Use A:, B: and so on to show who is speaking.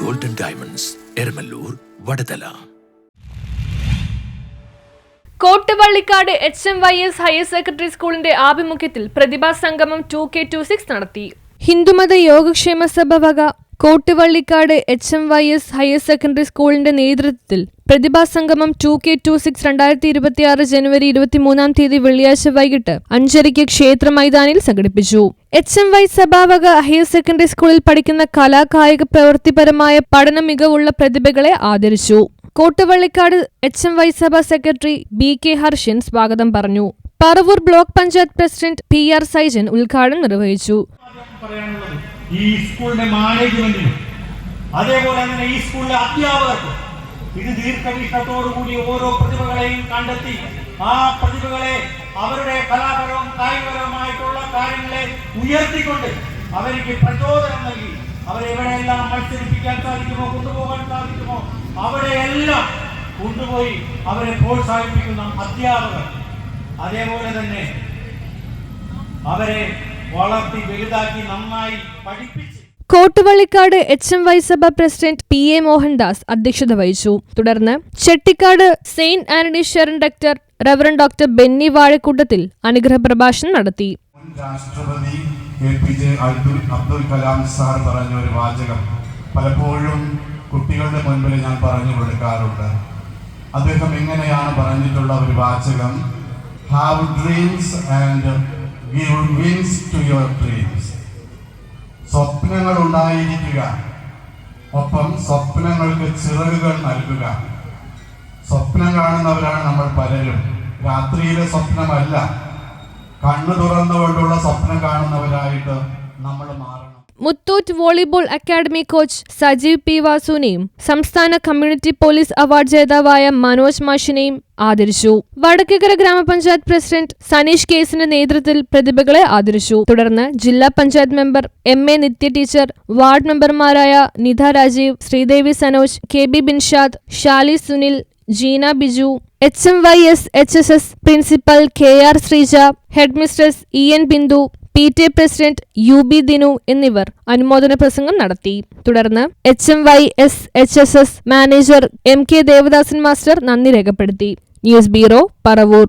A: Golden diamonds, Eramallur, Vadathala.
B: Kottuvallikkad HMYS higher secondary സ്കൂളിന്റെ ആഭിമുഖ്യത്തിൽ പ്രതിഭാ സംഗമം 2K26 നടത്തി. ഹിന്ദുമത യോഗക്ഷേമ സഭ വക കോട്ടുവള്ളിക്കാട് HMYS ഹയർ സെക്കൻഡറി സ്കൂളിന്റെ നേതൃത്വത്തിൽ പ്രതിഭാ സംഗമം 2K26 2026 ജനുവരി 23 വെള്ളിയാഴ്ച വൈകിട്ട് 5:30 ക്ഷേത്ര മൈതാനിൽ സംഘടിപ്പിച്ചു. HMYS സഭാവക ഹയർ സെക്കൻഡറി സ്കൂളിൽ പഠിക്കുന്ന കലാകായിക പ്രവൃത്തിപരമായ പഠന മികവുള്ള പ്രതിഭകളെ ആദരിച്ചു. കോട്ടുവള്ളിക്കാട് HMYS സഭ സെക്രട്ടറി BK ഹർഷൻ സ്വാഗതം പറഞ്ഞു. Paravur block panchayat president PR Saijan ഉദ്ഘാടനം നിർവഹിച്ചു.
C: ഈ സ്കൂളിന്റെ മാനേജ്മെന്റിനും അതേപോലെ തന്നെ ഈ സ്കൂളിലെ അധ്യാപകർക്കും ഇത് ദീർഘവീക്ഷണത്തോടുകൂടി ഓരോ പ്രതിഭകളെയും കണ്ടെത്തി ആ പ്രതിഭകളെ അവരുടെ കലാപരവും കായികപരവുമായിട്ടുള്ള കാര്യങ്ങളെ ഉയർത്തിക്കൊണ്ട് അവർക്ക് പ്രചോദനം നൽകി അവരെ എവിടെയെല്ലാം മത്സരിപ്പിക്കാൻ സാധിക്കുമോ, കൊണ്ടുപോകാൻ സാധിക്കുമോ അവിടെയെല്ലാം കൊണ്ടുപോയി അവരെ പ്രോത്സാഹിപ്പിക്കുന്ന അധ്യാപകർ, അതേപോലെ തന്നെ അവരെ വളർത്തി വലുതാക്കി നന്നായി പഠിപ്പിച്ച്.
B: കോട്ടുവള്ളിക്കാട് HMYS സഭ പ്രസിഡന്റ് PA മോഹൻദാസ് അധ്യക്ഷത വഹിച്ചു. തുടർന്ന് ചെട്ടിക്കാട് സെയിന്റ് ആന്റണി ഷെറിൻ ഡക്ടർ റവറന്റ് ഡോക്ടർ ബെന്നി വാഴക്കൂട്ടത്തിൽ അനുഗ്രഹ പ്രഭാഷണം നടത്തി.
D: രാഷ്ട്രപതി APJ അബ്ദുൽ കലാം സാർ പറഞ്ഞ ഒരു വാചകം പലപ്പോഴും കുട്ടികളുടെ മുൻപിൽ ഞാൻ പറഞ്ഞു കൊടുക്കാറുണ്ട്. അദ്ദേഹം എങ്ങനെയാണ് പറഞ്ഞിട്ടുള്ള ഒരു വാചകം, have dreams and give wings to your dreams. സ്വപ്നങ്ങൾ ഉണ്ടായിരിക്കുക, ഒപ്പം സ്വപ്നങ്ങൾക്ക് ചിറകുകൾ നൽകുക. സ്വപ്നം കാണുന്നവരാണ് നമ്മൾ പലരും. രാത്രിയിലെ സ്വപ്നമല്ല, കണ്ണു തുറന്നുകൊണ്ടുള്ള സ്വപ്നം കാണുന്നവരായിട്ട് നമ്മൾ മാറണം.
B: Muthoot volleyball academy coach Sajeev P. വാസുവിനെയും സംസ്ഥാന കമ്മ്യൂണിറ്റി പോലീസ് അവാർഡ് ജേതാവായ മനോജ് മാഷിനെയും ആദരിച്ചു. വടക്കേക്കര ഗ്രാമപഞ്ചായത്ത് പ്രസിഡന്റ് സനീഷ് കേസിന്റെ നേതൃത്വത്തിൽ പ്രതിഭകളെ ആദരിച്ചു. തുടർന്ന് ജില്ലാ panchayat member MA Nithya teacher, ward മെമ്പർമാരായ Nidha Rajeev, Sreedevi Sanoj, KB Binshad, Shali Sunil, Jeena Biju, HMYS HSS principal KR Sreeja, headmistress EN Bindu, PTA president UB Dinu എന്നിവർ അനുമോദന പ്രസംഗം നടത്തി. തുടർന്ന് HMYS HSS manager MK Devadasan master നന്ദി രേഖപ്പെടുത്തി. News bureau, Paravur.